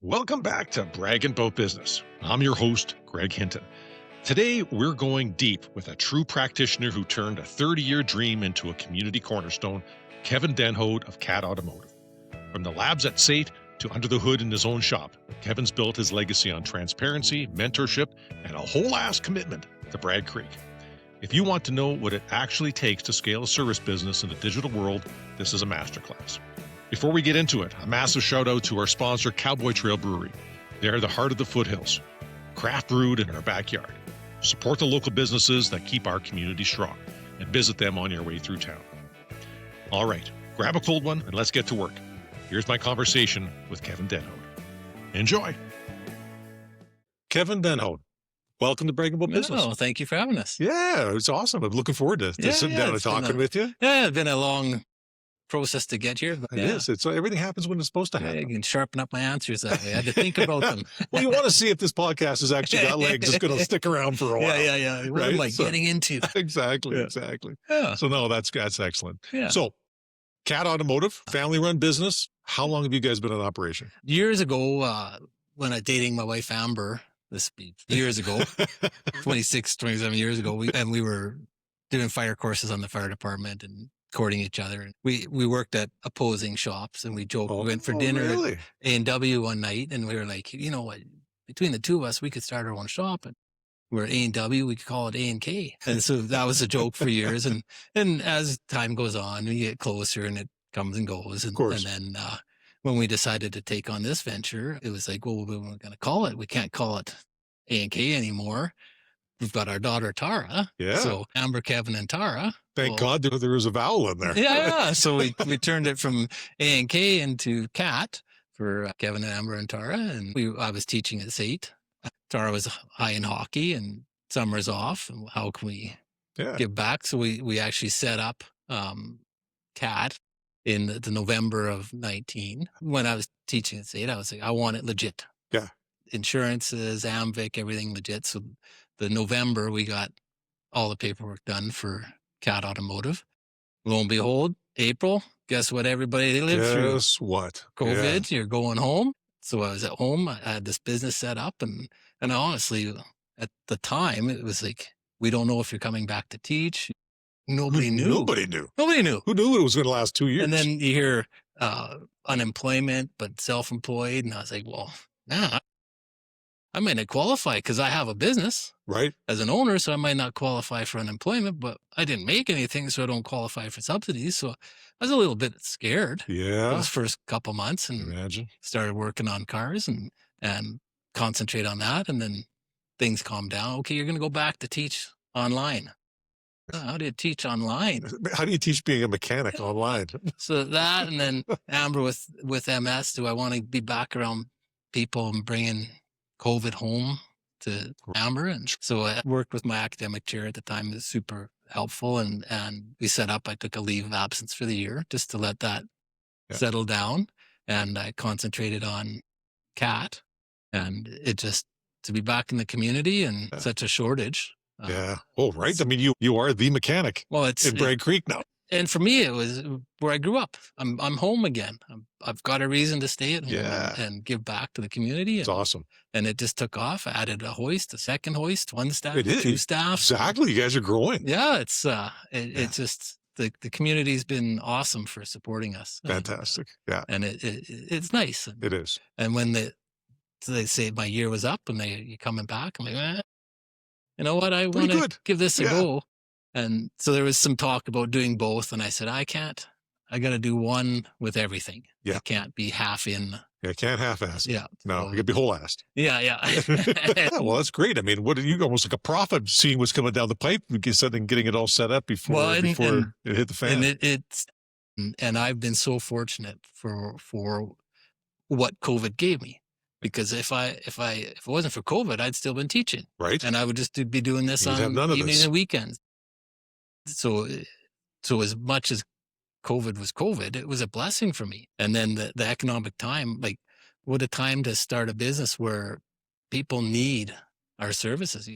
Welcome back to Bragg About Business. I'm your host, Gregg Hinton. Today, we're going deep with a true practitioner who turned a 30-year dream into a community cornerstone, Kevin Den Hoed of CAT Automotive. From the labs at SAIT to under the hood in his own shop, Kevin's built his legacy on transparency, mentorship, and a whole-ass commitment to Bragg Creek. If you want to know what it actually takes to scale a service business in the digital world, this is a masterclass. Before we get into it, a massive shout out to our sponsor, Cowboy Trail Brewery. They are the heart of the foothills, craft brewed in our backyard. Support the local businesses that keep our community strong and visit them on your way through town. All right, grab a cold one and let's get to work. Here's my conversation with Kevin Den Hoed. Enjoy. Kevin Den Hoed, welcome to Bragg About Business. Oh, thank you for having us. Yeah, it's awesome. I'm looking forward to sitting down and talking with you. Yeah, it's been a long process to get here. But It is. It's everything happens when it's supposed to happen. I can sharpen up my answers that way. I had to think about them. Well, you want to see if this podcast has actually got legs. It's going to stick around for a while. Yeah. What am I getting into? Exactly. Yeah. So no, that's excellent. Yeah. So CAT Automotive, family-run business. How long have you guys been in operation? Years ago, when I was dating my wife, Amber, years ago, 26, 27 years ago, we were doing fire courses on the fire department and courting each other. And we worked at opposing shops and we joked. We went for dinner at A&W one night and we were like, you know what, between the two of us, we could start our own shop. And we're at A&W, we could call it A&K. And so that was a joke for years. And as time goes on, we get closer and it comes and goes. And, of course. And then when we decided to take on this venture, it was like, well, we're going to call it. We can't call it A&K anymore. We've got our daughter, Tara. Yeah. So Amber, Kevin, and Tara. Thank God there was a vowel in there. Yeah. So we turned it from A&K into CAT for Kevin and Amber and Tara. And I was teaching at SAIT. Tara was high in hockey and summer's off. And how can we give back? So we actually set up CAT in the November of 19. When I was teaching at SAIT, I was like, I want it legit. Yeah. Insurances, AMVIC, everything legit. So the November, we got all the paperwork done for CAT Automotive. Lo and behold, April, guess what everybody lived through? Guess what? COVID, You're going home. So I was at home. I had this business set up. And honestly, at the time, it was like, we don't know if you're coming back to teach. Nobody knew. Nobody knew. Who knew it was going to last 2 years? And then you hear unemployment, but self-employed. And I was like, well, nah, I might not qualify because I have a business as an owner. So I might not qualify for unemployment, but I didn't make anything. So I don't qualify for subsidies. So I was a little bit scared. Yeah. Those first couple months and started working on cars and concentrate on that. And then things calmed down. Okay, you're going to go back to teach online. How do you teach online? How do you teach being a mechanic online? So that, and then Amber with MS, do I want to be back around people and bringing COVID home to Amber? And so I worked with my academic chair at the time. It was super helpful. And we set up, I took a leave of absence for the year just to let that settle down. And I concentrated on CAT and it just to be back in the community and such a shortage. Oh, right. I mean, you are the mechanic in Bragg Creek now. And for me, it was where I grew up. I'm home again. I've got a reason to stay at home and give back to the community. It's awesome. And it just took off. I added a hoist, a second hoist, one staff, two staff. Exactly. You guys are growing. Yeah. It's just the community's been awesome for supporting us. Fantastic. Yeah. And it's nice. It is. And when they say my year was up and you're coming back, I'm like, you know what? I want to give this a go. And so there was some talk about doing both. And I said, I can't. I got to do one with everything. Yeah. I can't be half in. Yeah, can't half-ass. Yeah. No, you got to be whole-assed. Yeah. Well, that's great. I mean, what are you almost like a prophet seeing what's coming down the pipe and getting it all set up before it hit the fan? And I've been so fortunate for what COVID gave me. Because if it wasn't for COVID, I'd still been teaching. Right. And I would just be doing this on evenings and weekends. So as much as COVID was COVID, it was a blessing for me. And then the economic time, like what a time to start a business where people need our services.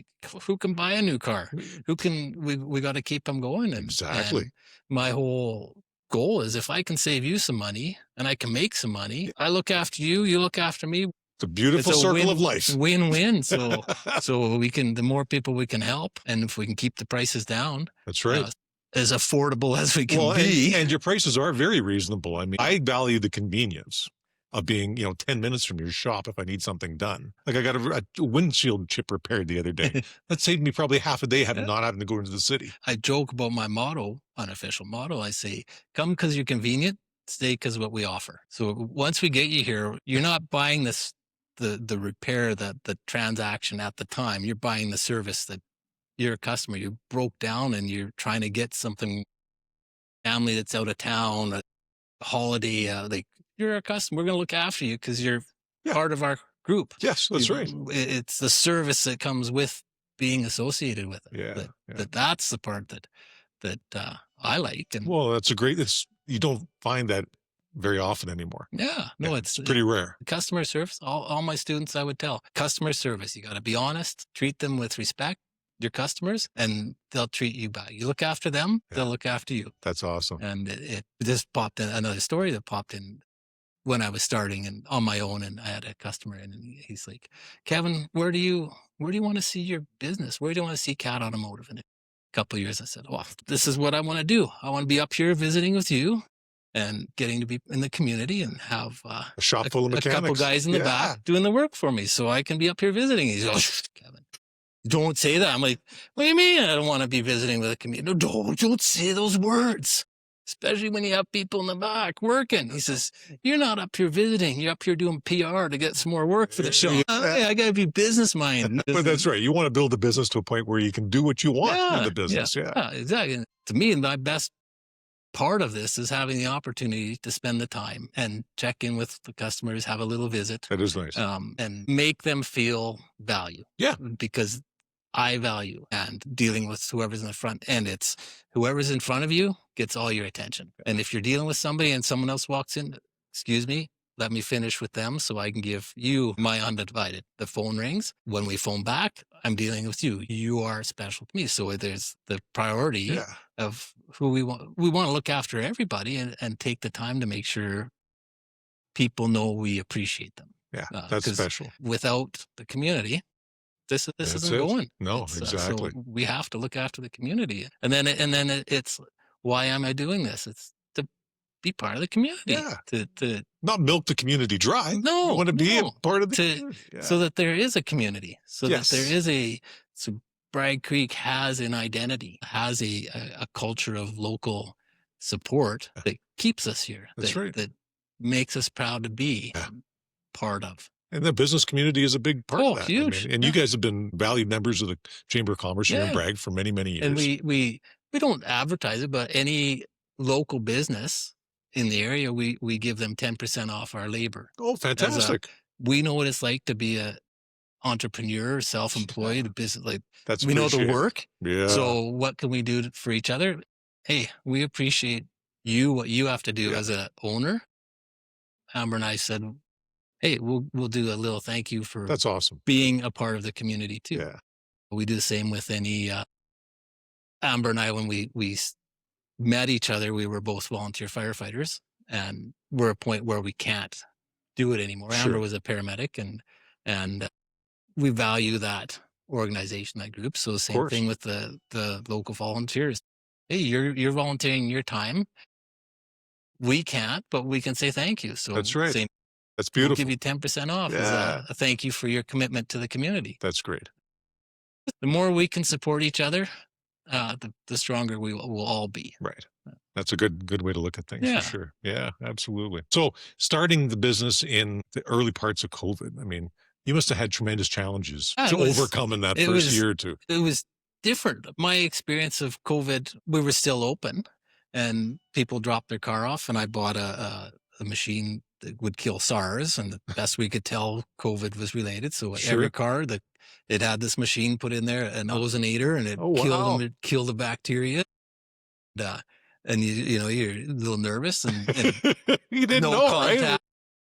Who can buy a new car? We got to keep them going. Exactly. And my whole goal is if I can save you some money and I can make some money, I look after you, you look after me. The beautiful circle of life. Win-win. So the more people we can help, and if we can keep the prices down, that's right. As affordable as we can be. And your prices are very reasonable. I mean, I value the convenience of being, 10 minutes from your shop if I need something done. Like I got a windshield chip repaired the other day. That saved me probably half a day not having to go into the city. I joke about my motto, unofficial motto. I say, come because you're convenient, stay because what we offer. So once we get you here, you're not buying the repair, the transaction at the time. You're buying the service that you're a customer. You broke down and you're trying to get something, family that's out of town, a holiday, like you're a customer. We're going to look after you because you're part of our group. Yes, that's right. It's the service that comes with being associated with it. That's the part that I like. And well, that's you don't find that very often anymore. Yeah, no, it's pretty rare. Customer service. All my students, I would tell customer service. You got to be honest, treat them with respect. Your customers, and they'll treat you back. You look after them, they'll look after you. That's awesome. And it just popped in another story that popped in when I was starting and on my own, and I had a customer and he's like, Kevin, where do you want to see your business? Where do you want to see Cat Automotive in a couple of years? I said, well, this is what I want to do. I want to be up here visiting with you and getting to be in the community and have a shop full of mechanics. A couple guys in the back doing the work for me so I can be up here visiting. He's like, Kevin, don't say that. I'm like, what do you mean I don't want to be visiting with a community? No, don't say those words, especially when you have people in the back working. He says, you're not up here visiting. You're up here doing PR to get some more work for the show. I got to be business minded. But that's right. You want to build a business to a point where you can do what you want in the business. Yeah, exactly. And to me, my best part of this is having the opportunity to spend the time and check in with the customers, have a little visit. That is nice. And make them feel value. Yeah. Because I value and dealing with whoever's in the front, and it's whoever's in front of you gets all your attention. And if you're dealing with somebody and someone else walks in, excuse me, let me finish with them so I can give you my undivided. The phone rings. When we phone back, I'm dealing with you. You are special to me. So there's the priority of who we want. We want to look after everybody and take the time to make sure people know we appreciate them. Yeah, that's special. Without the community, this isn't going. No, exactly. So we have to look after the community, and then it's why am I doing this? It's to be part of the community. Yeah. To not milk the community dry. No, you want to be a part of the community. So that there is a community. So that there is so Bragg Creek has an identity, has a culture of local support that keeps us here. That's right. That makes us proud to be part of. And the business community is a big part of that. Huge. And you guys have been valued members of the Chamber of Commerce here in Bragg for many, many years. And we don't advertise it, but any local business in the area, we give them 10% off our labor. Oh, fantastic. We know what it's like to be a entrepreneur, self-employed, business. We know the work. Yeah. So what can we do for each other? Hey, we appreciate you, what you have to do as a owner. Amber and I said, hey, we'll do a little thank you for that's awesome being a part of the community too. Yeah. We do the same with any Amber and I, when we met each other, we were both volunteer firefighters, and we're at a point where we can't do it anymore. Sure. Amber was a paramedic, and we value that organization, that group. So the same thing with the local volunteers. Hey, you're volunteering your time. We can't, but we can say thank you. So that's right. That's beautiful. We'll give you 10% off as a thank you for your commitment to the community. That's great. The more we can support each other, the stronger we will all be. Right. That's a good way to look at things for sure. Yeah, absolutely. So starting the business in the early parts of COVID, I mean, you must have had tremendous challenges to overcome in that first year or two. It was different. My experience of COVID, we were still open and people dropped their car off, and I bought a machine that would kill SARS, and the best we could tell, COVID was related. So every car, it had this machine put in there, an ozonator, and it killed them. It killed the bacteria. And you're a little nervous, and you didn't know, contact. Right?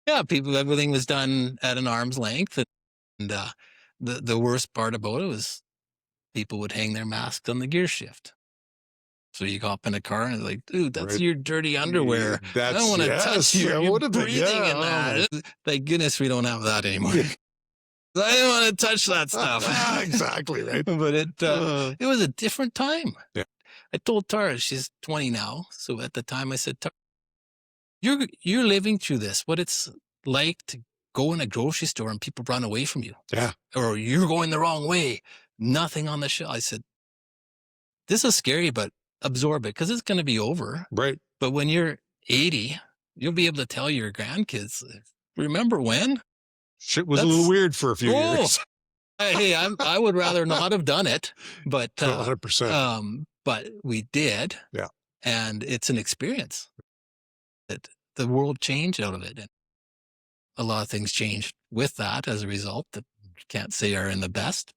Yeah, everything was done at an arm's length, and the worst part about it was people would hang their masks on the gear shift. So you hop in a car and like, dude, that's Right. your dirty underwear. I don't want to touch you. that You're would've been, breathing in that. Thank goodness we don't have that anymore. I don't want to touch that stuff. Exactly, right. But it was a different time. Yeah. I told Tara, she's 20 now. So at the time I said, Tara, you're living through this, what it's like to go in a grocery store and people run away from you. Yeah. Or you're going the wrong way. Nothing on the shelf. I said, this is scary, but absorb it because it's going to be over. Right. But when you're 80, you'll be able to tell your grandkids, remember when? Shit was a little weird for a few years. Hey, I would rather not have done it, but 100%. But we did. Yeah. And it's an experience that the world changed out of it. And a lot of things changed with that as a result that can't say are in the best.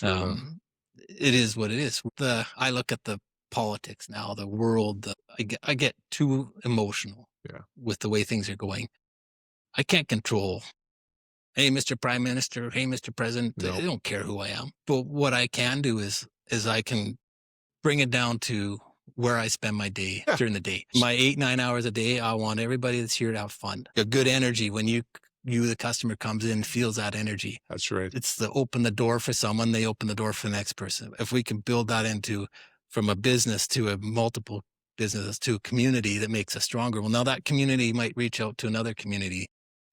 It is what it is. I look at the politics now, the world, I get too emotional with the way things are going. I can't control, hey, Mr. Prime Minister, hey, Mr. President, they don't care who I am. But what I can do is I can bring it down to where I spend my day during the day. My 8-9 hours a day, I want everybody that's here to have fun. A good energy when you, the customer comes in, feels that energy. That's right. It's the open the door for someone, they open the door for the next person. If we can build that into from a business to a multiple businesses to a community that makes us stronger. Well, now that community might reach out to another community.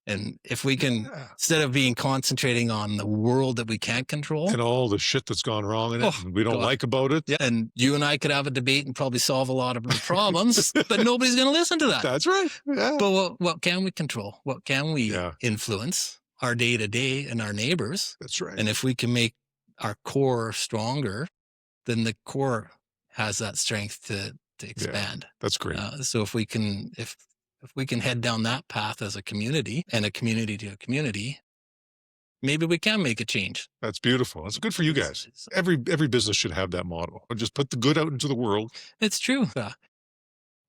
And if we can, instead of being concentrating on the world that we can't control. And all the shit that's gone wrong in it and we don't like about it. Yeah, and you and I could have a debate and probably solve a lot of the problems, but nobody's going to listen to that. That's right. Yeah. But what can we control? What can we influence? Our day-to-day and our neighbors. That's right. And if we can make our core stronger, then the core has that strength to expand. That's great. So if we can head down that path as a community and a community to a community, maybe we can make a change. That's beautiful. That's good for you guys. Every business should have that model. Just put the good out into the world. It's true. A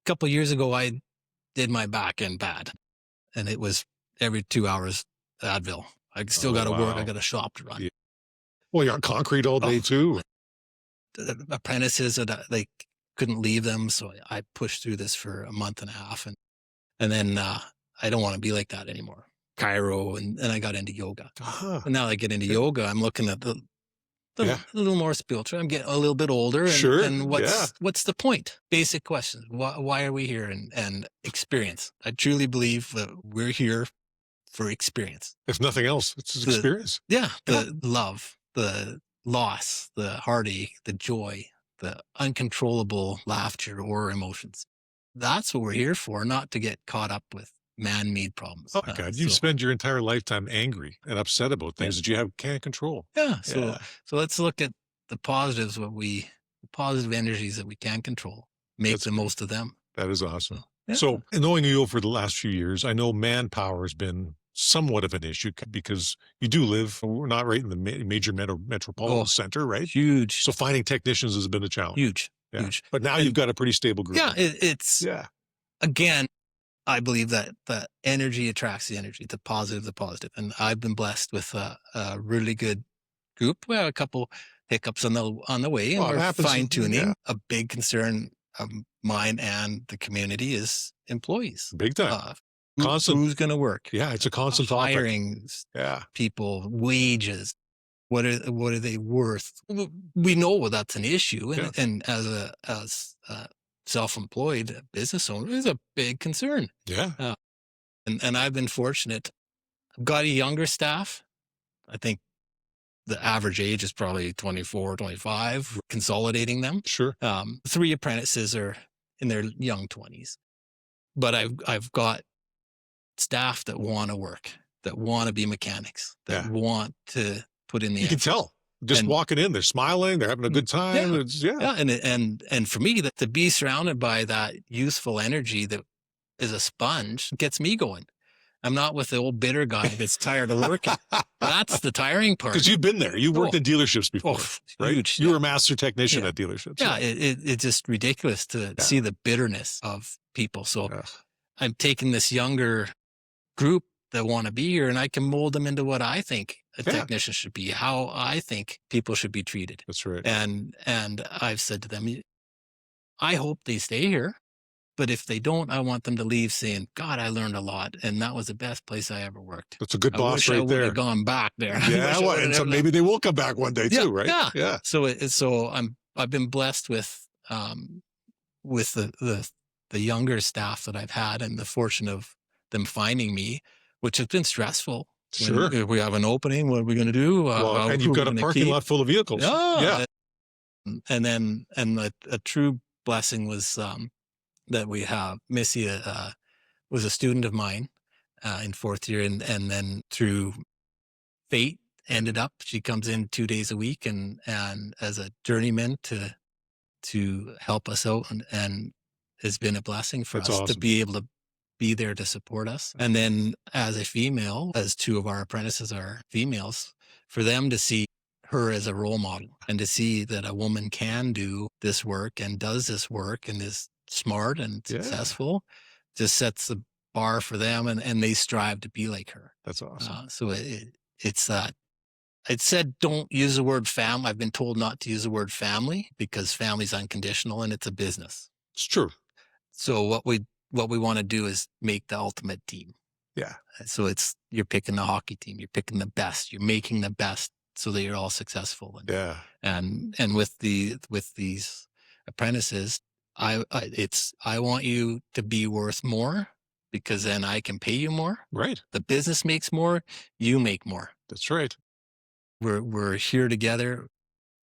couple of years ago, I did my back end bad, and it was every 2 hours Advil. I still got to work. I got a shop to run. Yeah. Well, you're on concrete all day too. The apprentices, they couldn't leave them, so I pushed through this for a month and a half, and then I don't want to be like that anymore. Chiro, and I got into yoga. And now I get into yoga, I'm looking at the little more spiritual. I'm getting a little bit older. And what's the point? Basic questions. Why are we here? And experience. I truly believe that we're here for experience. If nothing else, it's an experience. Yeah. The love, the loss, the heartache, the joy, the uncontrollable laughter or emotions. That's what we're here for, not to get caught up with man-made problems. Oh my God, you spend your entire lifetime angry and upset about things that you can't control. Yeah. So let's look at the positives, the positive energies that we can control, make the most of them. That is awesome. So knowing you over the last few years, I know manpower has been somewhat of an issue because you do live, we're not right in the major metropolitan center, right? Huge. So finding technicians has been a challenge. Huge. But now you've got a pretty stable group. Yeah. Again, I believe that the energy attracts the energy, the positive. And I've been blessed with a really good group. Well, a couple hiccups on the way, and we're fine tuning. A big concern of mine and the community is employees. Big time. Who's going to work? Yeah, it's a constant topic. Hiring people, wages. What are they worth? We know that's an issue, and as a self-employed business owner, it's a big concern. Yeah, and I've been fortunate. I've got a younger staff. I think the average age is probably 24, 25. We're consolidating them. Sure. 3 apprentices are in their young 20s, but I've got staff that want to work, that want to be mechanics, that want to put in the effort. You can tell just walking in, they're smiling, they're having a good time. And for me, to be surrounded by that youthful energy that is a sponge gets me going. I'm not with the old bitter guy that's tired of working. That's the tiring part. Because you've been there. You worked in dealerships before, right? Huge. You were a master technician at dealerships. Yeah, it's just ridiculous to see the bitterness of people. So I'm taking this younger group that want to be here, and I can mold them into what I think a technician should be, how I think people should be treated. That's right. And I've said to them, I hope they stay here. But if they don't, I want them to leave saying, God, I learned a lot. And that was the best place I ever worked. That's a good I boss wish I right would there. have gone back there. Yeah, well, and so maybe they will come back one day too, right? Yeah. Yeah. So I've been blessed with the younger staff that I've had, and the fortune of them finding me, which has been stressful. Sure. If we have an opening, what are we going to do? Well, and you've got a parking lot full of vehicles. Yeah. And a true blessing was that we have Missy was a student of mine in fourth year, and then through fate ended up she comes in 2 days a week and as a journeyman to help us out, and has been a blessing for That's us awesome. to be able to be there to support us. And then as a female, as 2 of our apprentices are females, for them to see her as a role model and to see that a woman can do this work and does this work and is smart and successful, just sets the bar for them, and they strive to be like her. That's awesome. So it's that. It said don't use the word fam. I've been told not to use the word family because family's unconditional and it's a business. It's true. So what we want to do is make the ultimate team. Yeah. So you're picking the hockey team, you're picking the best, you're making the best so that you're all successful. And with these apprentices, I want you to be worth more because then I can pay you more. Right. The business makes more, you make more. That's right. We're here together.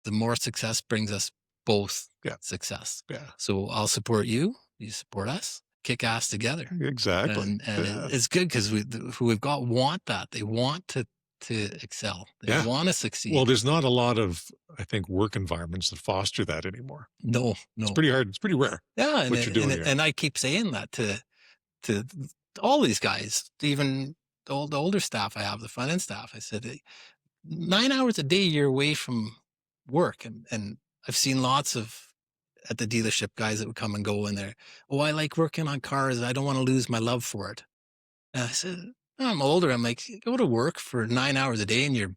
The more success brings us both success. Yeah. So I'll support you. You support us. Kick ass together. Exactly. And it's good because we've got want that. They want to excel. They want to succeed. Well, there's not a lot of, I think, work environments that foster that anymore. No. It's pretty hard. It's pretty rare. Yeah. What you're doing here. And I keep saying that to all these guys, even the older staff I have, the front end staff. I said, 9 hours a day you're away from work. And I've seen lots of at the dealership guys that would come and go in there. Oh, I like working on cars. I don't want to lose my love for it. And I said, I'm older. I'm like, you go to work for 9 hours a day and you're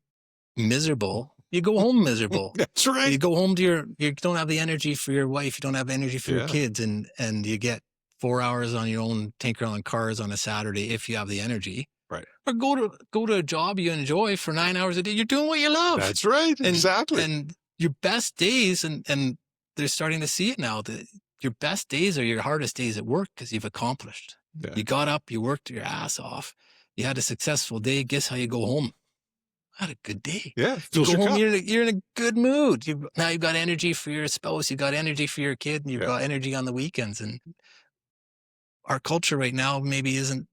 miserable. You go home miserable. That's right. You go home to you don't have the energy for your wife. You don't have energy for your kids. And you get 4 hours on your own tinker on cars on a Saturday if you have the energy. Right. Or go to a job you enjoy for 9 hours a day. You're doing what you love. That's right. Exactly. And your best days, and they're starting to see it now, that your best days are your hardest days at work because you've accomplished. Yeah. You got up, you worked your ass off. You had a successful day. Guess how you go home? I had a good day. Yeah. You go home, you're in a good mood. Now you've got energy for your spouse. You've got energy for your kid, and you've got energy on the weekends. And our culture right now maybe isn't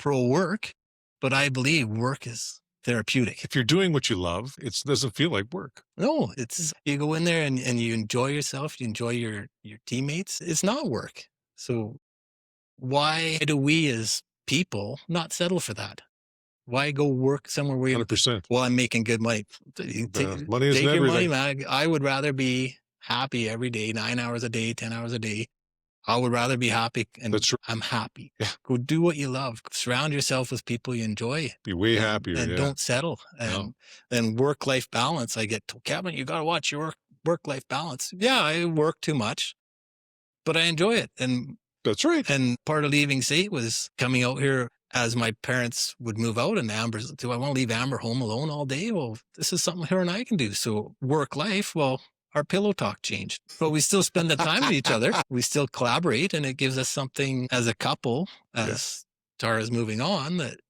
pro work, but I believe work is therapeutic. If you're doing what you love, it doesn't feel like work. No, it's you go in there and you enjoy yourself, you enjoy your teammates. It's not work. So why do we as people not settle for that? Why go work somewhere where 100%. Well, I'm making good money. Money is take your money, everything. man. I would rather be happy every day, 9 hours a day, 10 hours a day. I would rather be happy, and I'm happy. Yeah. Go do what you love. Surround yourself with people you enjoy. Be way happier. And don't settle. And then work-life balance. I get told, Kevin, you got to watch your work-life balance. Yeah, I work too much, but I enjoy it. And that's right. And part of leaving SAIT was coming out here as my parents would move out, and Amber's, do I want to leave Amber home alone all day? Well, this is something her and I can do. So work-life, well, our pillow talk changed, but we still spend the time with each other. We still collaborate, and it gives us something as a couple, as Tara's moving on, that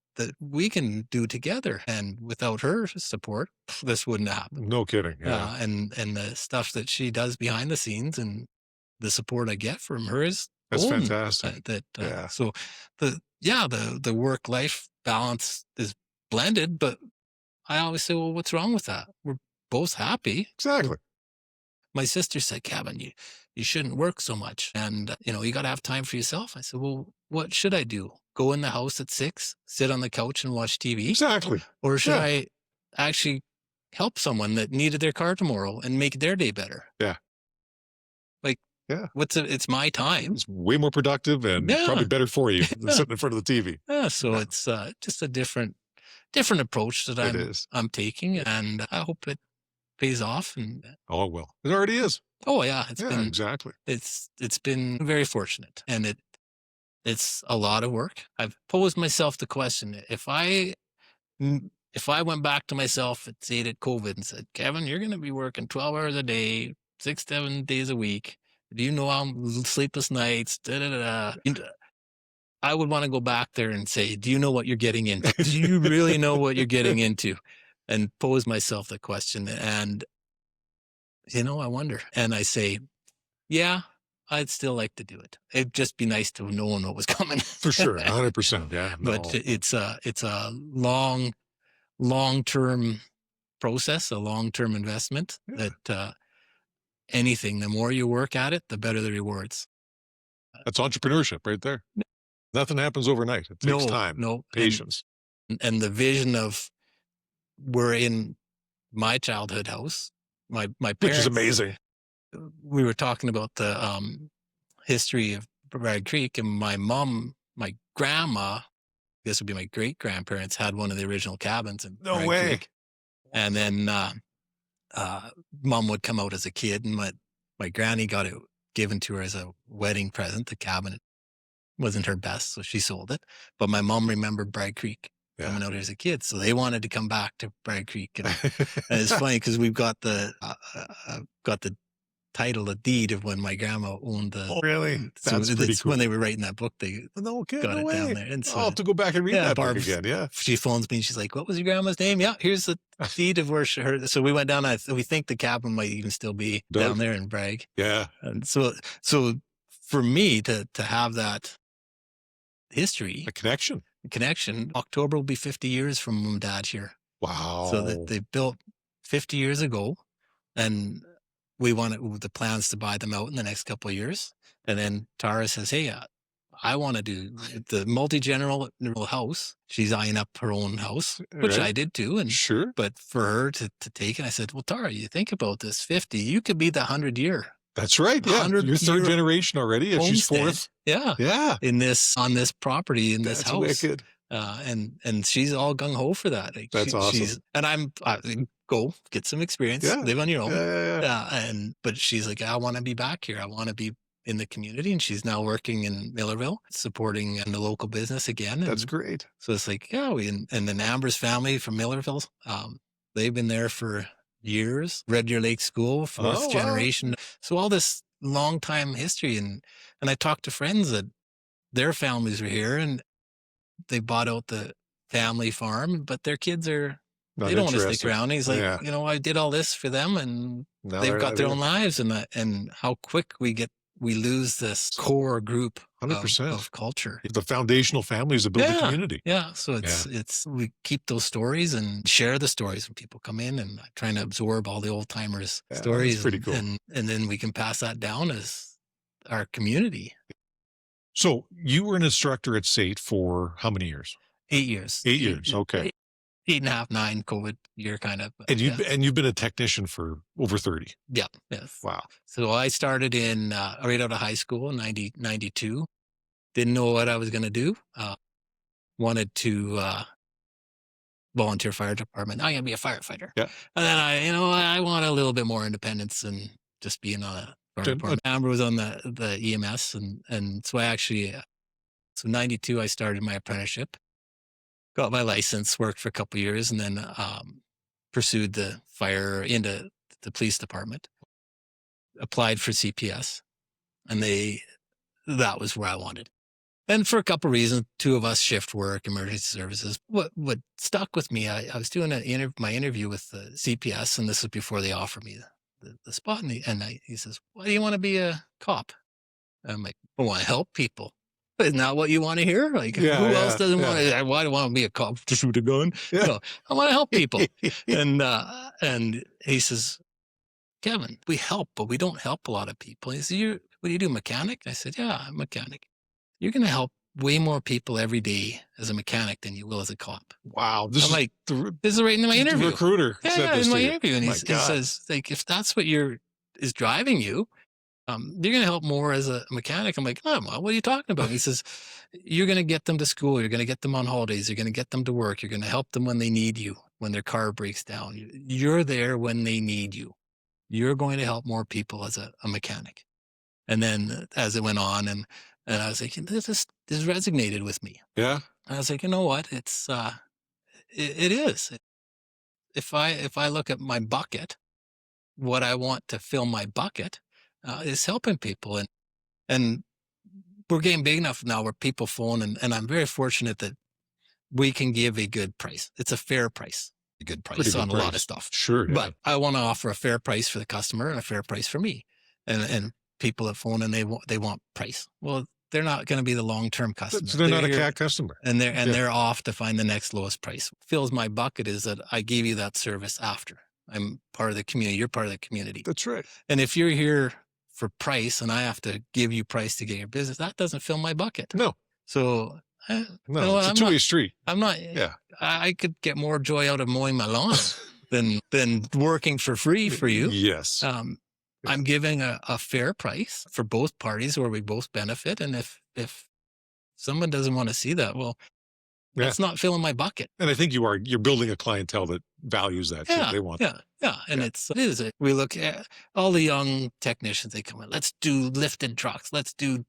we can do together. And without her support, this wouldn't happen. No kidding. Yeah. And the stuff that she does behind the scenes and the support I get from her is that's fantastic. So the work-life balance is blended, but I always say, well, what's wrong with that? We're both happy. Exactly. My sister said, Kevin, you shouldn't work so much. And, you got to have time for yourself. I said, well, what should I do? Go in the house at 6, sit on the couch and watch TV? Exactly. Or should I actually help someone that needed their car tomorrow and make their day better? Yeah. It's my time. It's way more productive and probably better for you than sitting in front of the TV. Yeah. So it's just a different approach that I'm taking. And I hope it pays off. And Oh, well, it already is. oh yeah, Exactly. it's been very fortunate, and it's a lot of work. I've posed myself the question, if I went back to myself at SAIT at COVID and said, Kevin, you're going to be working 12 hours a day, 6-7 days a week. Do you know how sleepless nights? I would want to go back there and say, do you know what you're getting into? Do you really know what you're getting into? And pose myself the question. And, I wonder. And I say, yeah, I'd still like to do it. It'd just be nice to know what was coming. For sure. 100%. Yeah. But it's a long-term process, a long-term investment that anything, the more you work at it, the better the rewards. That's entrepreneurship right there. Nothing happens overnight. It takes time, patience. And the vision of, we're in my childhood house, my parents. Which is amazing. We were talking about the history of Bragg Creek, and my grandma, this would be my great-grandparents, had one of the original cabins in No Bragg way. Creek. And then Mom would come out as a kid, and my granny got it given to her as a wedding present. The cabin wasn't her best, so she sold it. But my mom remembered Bragg Creek coming out as a kid, so they wanted to come back to Bragg Creek. And it's funny because we've got the title, a deed of when my grandma owned the. Oh, really? That's pretty cool. When they were writing that book, they got it down there. And so, I'll have to go back and read that book again. Yeah. She phones me and she's like, "What was your grandma's name?" Yeah, here's the deed of where her. So we went down. We think the cabin might even still be down there in Bragg. Yeah. And so for me to have that history, a connection. October will be 50 years from Mom and Dad here. Wow. So that they built 50 years ago, and we wanted the plans to buy them out in the next couple of years. And then Tara says, "Hey, I want to do the multi-generational house." She's eyeing up her own house, which I did too. And sure. But for her to take it, I said, "Well, Tara, you think about this, 50, you could be the 100-year." That's right. Yeah. You're third generation already. If she's fourth. Yeah. Yeah. On this property, in this house. That's wicked. And she's all gung ho for that. Like, that's awesome. And I go get some experience, live on your own. Yeah. But she's like, I want to be back here. I want to be in the community. And she's now working in Millerville, supporting the local business again. That's great. So it's like, and then Amber's family from Millerville, they've been there for years. Red Deer Lake School, fourth generation. So all this long time history. And I talked to friends that their families were here and they bought out the family farm, but their kids they don't want to stick around. And he's like, I did all this for them, and now they've got their own lives. And how quick we lose this core group 100% of culture. The foundational families that build the community. Yeah. So we keep those stories and share the stories when people come in, and trying to absorb all the old timers' stories. That's pretty cool. And then we can pass that down as our community. So you were an instructor at SAIT for how many years? 8 years. 8 years. Okay. 8.5, 9 COVID year kind of. And you've been a technician for over 30. Yeah. Yes. Wow. So I started in right out of high school in 92. Didn't know what I was going to do. Wanted to volunteer fire department. I'm going to be a firefighter. Yeah. And then I want a little bit more independence and just being on a fire department. Amber was on the EMS, and so I actually, 92 I started my apprenticeship. Got my license, worked for a couple of years, and then pursued the fire into the police department. Applied for CPS, and that was where I wanted. And for a couple of reasons, 2 of us shift work, emergency services. What stuck with me, I was doing my interview with the CPS, and this was before they offered me the spot. And he says, "Why do you want to be a cop?" I'm like, "I want to help people." Isn't that what you want to hear? Like, who else doesn't want to? Why do I want to be a cop to shoot a gun? Yeah. No, I want to help people. And he says, "Kevin, we help, but we don't help a lot of people." He said, "What do you do, mechanic?" I said, "Yeah, I'm a mechanic." You're going to help way more people every day as a mechanic than you will as a cop. Wow. This is right in my interview. The recruiter. Yeah, in my interview. And he says, like, if that's what is driving you, You're going to help more as a mechanic. I'm like, no, what are you talking about? He says, you're going to get them to school. You're going to get them on holidays. You're going to get them to work. You're going to help them when they need you, when their car breaks down. You're there when they need you. You're going to help more people as a mechanic. And then as it went on, and I was like, this resonated with me. Yeah. And I was like, you know what? It is. If I look at my bucket, what I want to fill my bucket is helping people. And we're getting big enough now where people phone, and I'm very fortunate that we can give a good price. It's a fair price, a good price on a lot of stuff. Sure. Yeah. But I want to offer a fair price for the customer and a fair price for me. And people that phone and they want price. Well, they're not going to be the long-term customer. So they're not a CAT customer. And they're off to find the next lowest price. What fills my bucket is that I gave you that service after. I'm part of the community. You're part of the community. That's right. And if you're here for price and I have to give you price to get your business, that doesn't fill my bucket. No. So it's a two-way street. I'm not. Yeah. I could get more joy out of mowing my lawn than working for free for you. Yes. I'm giving a fair price for both parties where we both benefit. And if someone doesn't want to see that, well, that's not filling my bucket. And I think you're building a clientele that values that too. They want that. Yeah. And it is. We look at all the young technicians, they come in, let's do lifted trucks. Let's do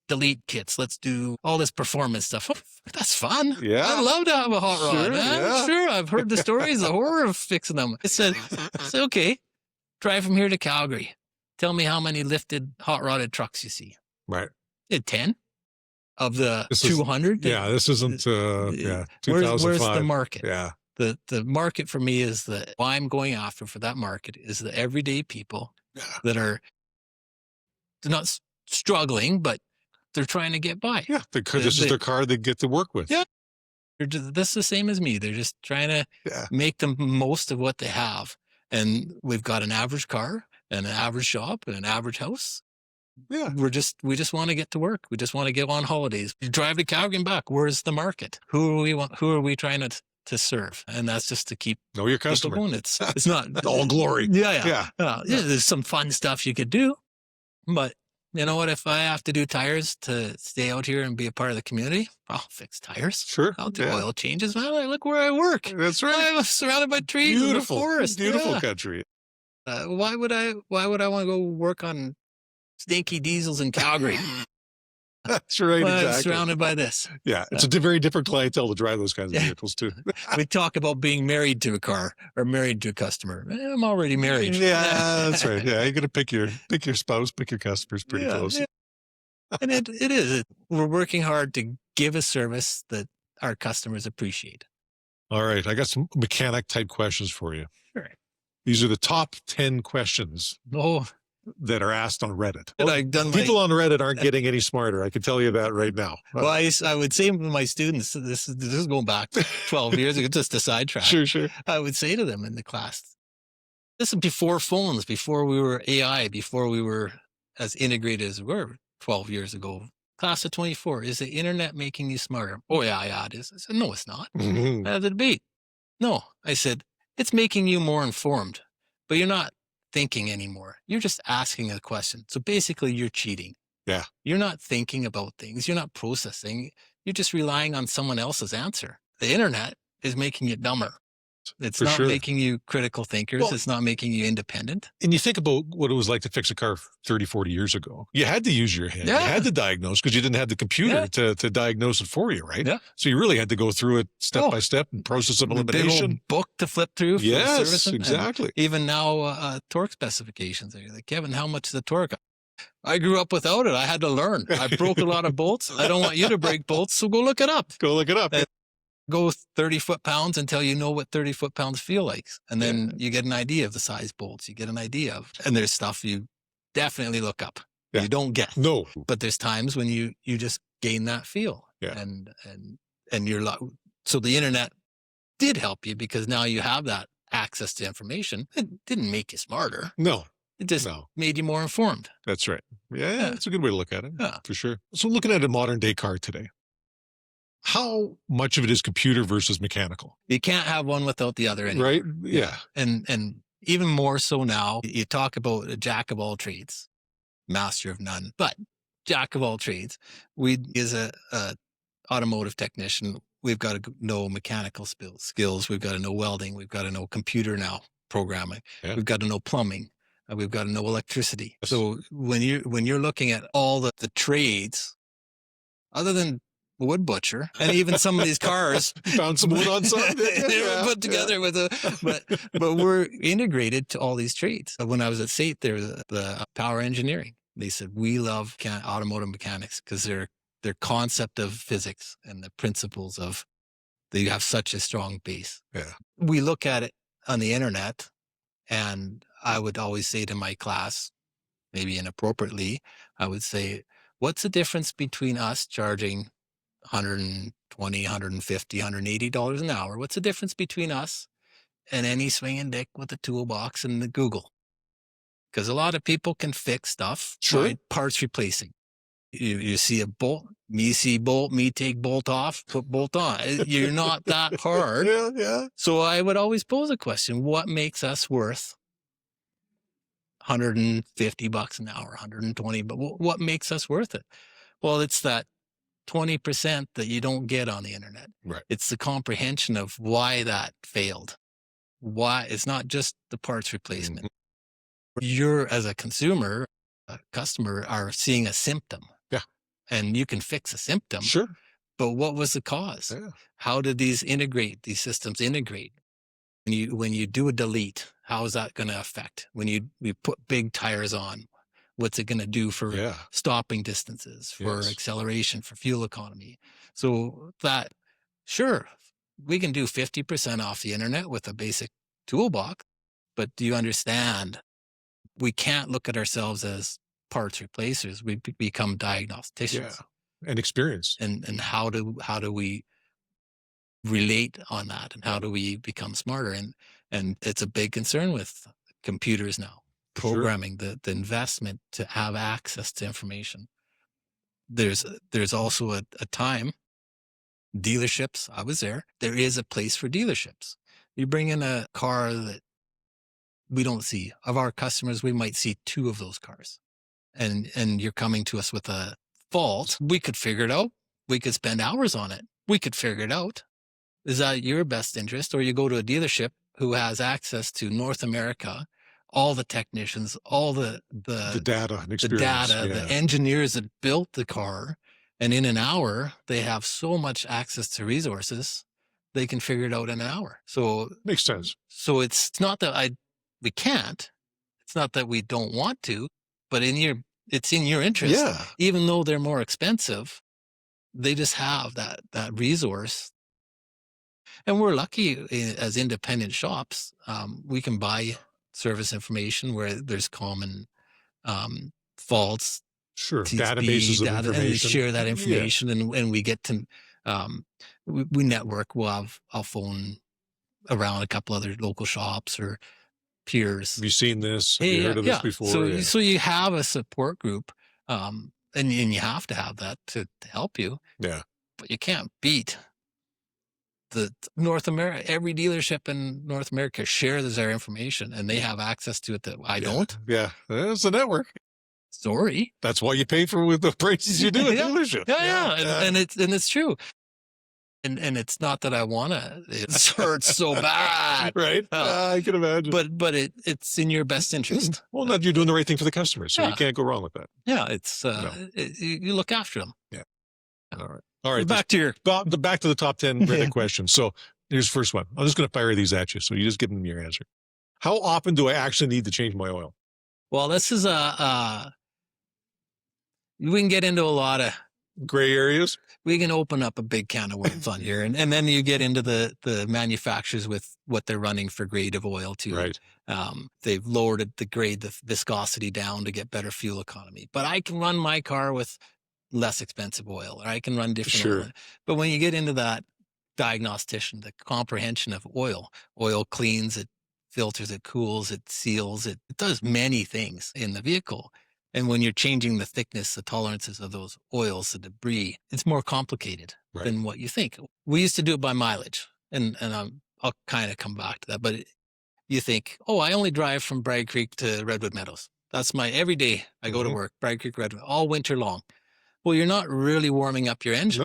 delete kits. Let's do all this performance stuff. That's fun. Yeah. I love to have a hot rod. Sure. I've heard the stories, the horror of fixing them. I said, okay, drive from here to Calgary. Tell me how many lifted hot rodded trucks you see. Right. 10 of the 200. This isn't, 2005. Where's the market? Yeah. The market for me is why I'm going after for that market is the everyday people that are not struggling, but they're trying to get by. Yeah. Because this is their car they get to work with. Yeah. This is the same as me. They're just trying to make the most of what they have. And we've got an average car and an average shop and an average house. Yeah. We just want to get to work. We just want to get on holidays. You drive to Calgary and back. Where's the market? Who are we trying to serve? And that's just to keep know your customer. Going. It's not all glory. Yeah. There's some fun stuff you could do, but you know what? If I have to do tires to stay out here and be a part of the community, I'll fix tires. Sure. I'll do oil changes. Well, look where I work. That's right. I'm surrounded by trees. Beautiful. And the forest. Beautiful country. Why would I want to go work on stinky diesels in Calgary? That's right. Exactly. I'm surrounded by this. Yeah. It's a very different clientele to drive those kinds of vehicles too. We talk about being married to a car or married to a customer. I'm already married. Yeah, that's right. Yeah. You're going to pick your spouse, pick your customers pretty close. Yeah. And it is. We're working hard to give a service that our customers appreciate. All right. I got some mechanic type questions for you. Sure. These are the top 10 questions that are asked on Reddit. People on Reddit aren't getting any smarter. I can tell you that right now. Well, I would say to my students, this is going back 12 years ago, just a sidetrack. Sure. I would say to them in the class, this is before phones, before we were AI, before we were as integrated as we were 12 years ago. Class of 24, is the internet making you smarter? Oh, yeah, it is. I said, no, it's not. Mm-hmm. I had the debate. No, I said, it's making you more informed, but you're not thinking anymore. You're just asking a question. So basically you're cheating. Yeah. You're not thinking about things. You're not processing. You're just relying on someone else's answer. The internet is making you dumber. It's not making you critical thinkers. Well, it's not making you independent. And you think about what it was like to fix a car 30, 40 years ago. You had to use your head. Yeah. You had to diagnose because you didn't have the computer to diagnose it for you, right? Yeah. So you really had to go through it step by step and process of elimination. A big old book to flip through. Yes, exactly. And even now, torque specifications. You're like, Kevin, how much is the torque? I grew up without it. I had to learn. I broke a lot of bolts. I don't want you to break bolts, so go look it up. Go 30 foot-pounds until you know what 30 foot-pounds feel like. And then you get an idea of the size bolts. You get an idea of, and there's stuff you definitely look up. Yeah. You don't get. No. But there's times when you just gain that feel. Yeah. And you're like, so the internet did help you because now you have that access to information. It didn't make you smarter. No. It just made you more informed. That's right. Yeah. That's a good way to look at it. Yeah. For sure. So looking at a modern day car today, how much of it is computer versus mechanical? You can't have one without the other anymore. Right? Yeah. And even more so now, you talk about a jack of all trades. master of none, but jack of all trades. We, as a automotive technician, we've got to know mechanical skills. We've got to know welding. We've got to know computer now programming. Yeah. We've got to know plumbing. We've got to know electricity. Yes. So when you're looking at all the trades, other than wood butcher, and even some of these cars, found some wood on some. they were put together with but we're integrated to all these trades. When I was at SAIT, there was the power engineering. They said, we love automotive mechanics because their concept of physics and the principles of that you have such a strong base. Yeah. We look at it on the internet, and I would always say to my class, maybe inappropriately, I would say, what's the difference between us charging $120, $150, $180 an hour? What's the difference between us and any swinging dick with a toolbox and the Google? Because a lot of people can fix stuff. Sure. By parts replacing. You see a bolt, me see bolt, me take bolt off, put bolt on. You're not that hard. Yeah. So I would always pose a question: what makes us worth $150 an hour, 120? But what makes us worth it? Well, it's that 20% that you don't get on the internet. Right. It's the comprehension of why that failed. Why it's not just the parts replacement. Mm-hmm. You're, as a consumer, a customer, are seeing a symptom. Yeah. And you can fix a symptom. Sure. But what was the cause? Yeah. How did these systems integrate? When you do a delete, how is that going to affect? When you put big tires on, what's it going to do for stopping distances, for acceleration, for fuel economy? So that, sure, we can do 50% off the internet with a basic toolbox, but do you understand? We can't look at ourselves as parts replacers. We become diagnosticians. Yeah. And experience. And how do we relate on that? And how do we become smarter? And it's a big concern with computers now, programming, the investment to have access to information. There's also a time, dealerships, I was there is a place for dealerships. You bring in a car that we don't see. Of our customers, we might see 2 of those cars. And you're coming to us with a fault. We could figure it out. We could spend hours on it. We could figure it out. Is that your best interest? Or you go to a dealership who has access to North America, all the technicians, all the data and experience. The engineers that built the car, and in an hour, they have so much access to resources, they can figure it out in an hour. So makes sense. So it's not that we can't. It's not that we don't want to, but it's in your interest. Yeah. Even though they're more expensive, they just have that resource. And we're lucky as independent shops. We can buy service information where there's common faults. Sure. TSP, Databases of information. And we share that information, and we get to, we network. I'll phone around a couple other local shops or peers. Have you seen this? Have you heard of this before? So you have a support group, and you have to have that to help you. Yeah. But you can't beat the North America. Every dealership in North America shares their information, and they have access to it that I don't. Yeah. It's a network. Sorry. That's why you pay for with the prices you do at dealership. Yeah. And it's true. And it's not that I want to. It hurts so bad, right? I can imagine. But it's in your best interest. Well, not you're doing the right thing for the customer, so you can't go wrong with that. Yeah, it's you look after them. Yeah. All right. Back to the top 10 Reddit questions. So here's the first one. I'm just going to fire these at you, so you just give them your answer. How often do I actually need to change my oil? Well, this is we can get into a lot of gray areas. We can open up a big can of worms on here. And then you get into the manufacturers with what they're running for grade of oil too. Right. They've lowered the grade, the viscosity down to get better fuel economy. But I can run my car with less expensive oil, or I can run different oil. But when you get into that diagnostician, the comprehension of oil cleans, it filters, it cools, it seals, it does many things in the vehicle. And when you're changing the thickness, the tolerances of those oils, the debris, it's more complicated than what you think. We used to do it by mileage, and I'll kind of come back to that. But you think, I only drive from Bragg Creek to Redwood Meadows. That's my every day I go to Mhm. work, Bragg Creek.Kevin, all winter long. Well, you're not really warming up your engine.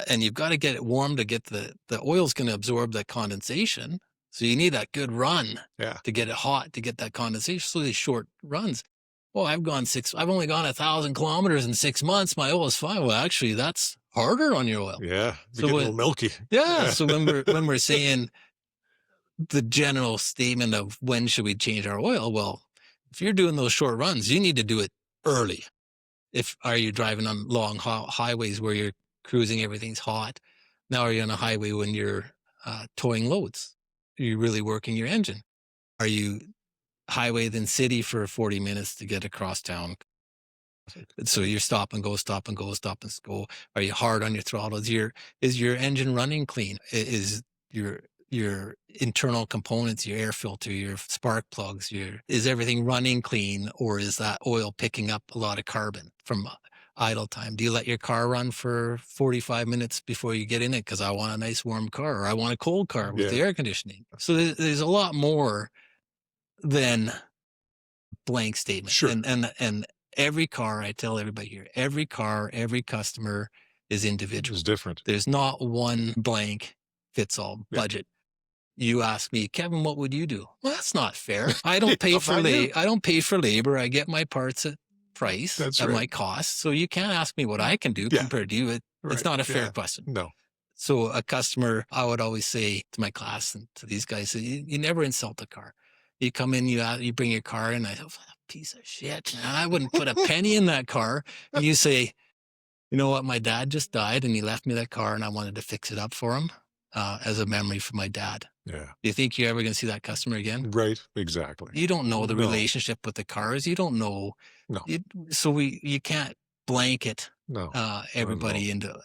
And you've got to get it warm to get the oil's going to absorb that condensation. So you need that good run to get it hot, to get that condensation. So these short runs. Well, I've only gone 1,000 kilometers in 6 months. My oil is fine. Well, actually, that's harder on your oil. Yeah. So Getting a little milky. Yeah. So when we're saying the general statement of when should we change our oil, well, if you're doing those short runs, you need to do it early. Are you driving on long highways where you're cruising, everything's hot? Now are you on a highway when you're towing loads? Are you really working your engine? Are you highway then city for 40 minutes to get across town? So you're stop and go, stop and go, stop and go. Are you hard on your throttle? Is your engine running clean? Is your internal components, your air filter, your spark plugs, is everything running clean, or is that oil picking up a lot of carbon from idle time? Do you let your car run for 45 minutes before you get in it? Because I want a nice warm car, or I want a cold car with the air conditioning. So there's a lot more than blank statement. Sure. And every car, I tell everybody here, every car, every customer is individual. It's different. There's not one blank fits all budget. You ask me, Kevin, what would you do? Well, that's not fair. I don't pay for I don't pay for labor. I get my parts at price at my cost. So you can't ask me what I can do compared to you. It's not a fair question. No. So a customer, I would always say to my class and to these guys, you never insult a car. You come in, you bring your car in, I go, piece of shit, man. I wouldn't put a penny in that car. And you say, you know what? My dad just died and he left me that car and I wanted to fix it up for him as a memory for my dad. Yeah. Do you think you're ever going to see that customer again? Right. Exactly. You don't know the relationship with the cars. You don't know. No. So you can't blanket everybody into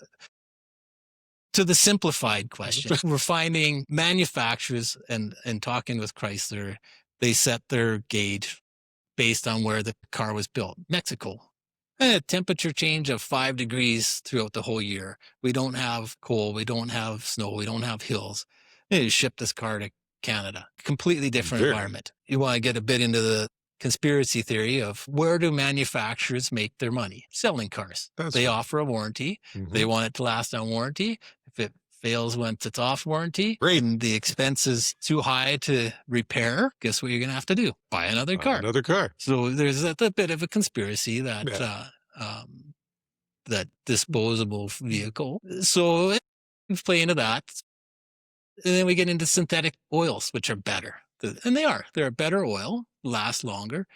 to the simplified question. We're finding manufacturers and talking with Chrysler, they set their gauge based on where the car was built. Mexico, a temperature change of 5 degrees throughout the whole year. We don't have cold. We don't have snow. We don't have hills. They ship this car to Canada. Completely different environment. You want to get a bit into the conspiracy theory of where do manufacturers make their money? Selling cars. They offer a warranty. Mm-hmm. They want it to last on warranty. If it fails once it's off warranty and the expense is too high to repair, guess what you're going to have to do? Buy another car. Another car. So there's a bit of a conspiracy that that disposable vehicle. So we play into that. And then we get into synthetic oils, which are better. And they're a better oil, last longer.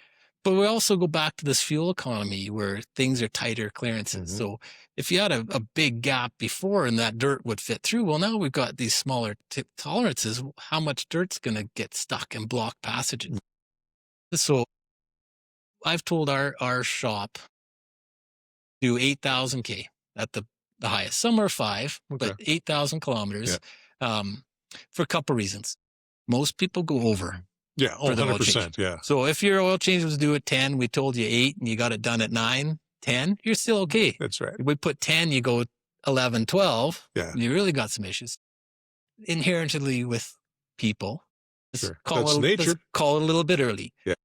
But we also go back to this fuel economy where things are tighter clearances. Mm-hmm. So if you had a big gap before and that dirt would fit through, well, now we've got these smaller tolerances. How much dirt's going to get stuck and block passages? Mm-hmm. So I've told our shop do 8,000 K at the highest. Some are 5, but 8,000 kilometers for a couple reasons. Most people go over. Yeah, 100%. Yeah. So if your oil change was due at 10, we told you 8 and you got it done at 9, 10, you're still okay. That's right. If we put 10, you go 11, 12. Yeah. You really got some issues. Inherently with people. Sure. That's nature. Let's call it a little bit early. Yeah.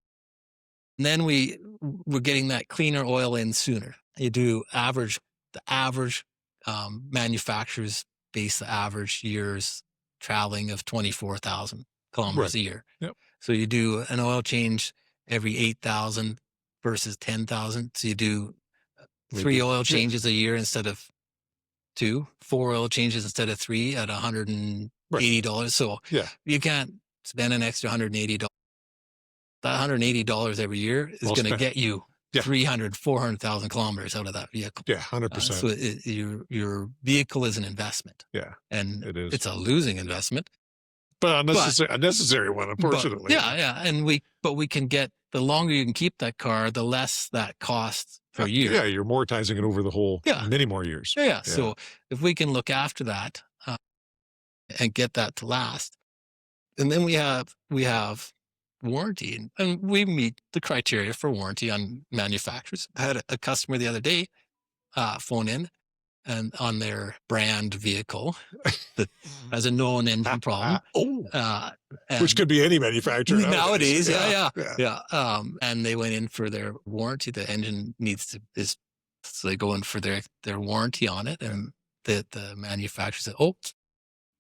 And then we're getting that cleaner oil in sooner. You do the average manufacturers base the average years traveling of 24,000 kilometers a year. Yep. So you do an oil change every 8,000 versus 10,000. So you do 3 oil changes a year instead of 2, 4 oil changes instead of 3 at $180. So you can't spend an extra $180. That $180 every year is going to get you 300, 400,000 kilometers out of that vehicle. Yeah, 100%. So your vehicle is an investment. Yeah, and it is. It's a losing investment. But unnecessary one, unfortunately. And we can get, the longer you can keep that car, the less that costs per year. Yeah, you're amortizing it over the whole many more years. Yeah. So if we can look after that and get that to last, and then we have warranty, and we meet the criteria for warranty on manufacturers. I had a customer the other day phone in. and on their brand vehicle that has a known engine problem. Which could be any manufacturer nowadays. Yeah. And they went in for their warranty. The engine so they go in for their warranty on it, and the manufacturer said, "Oh,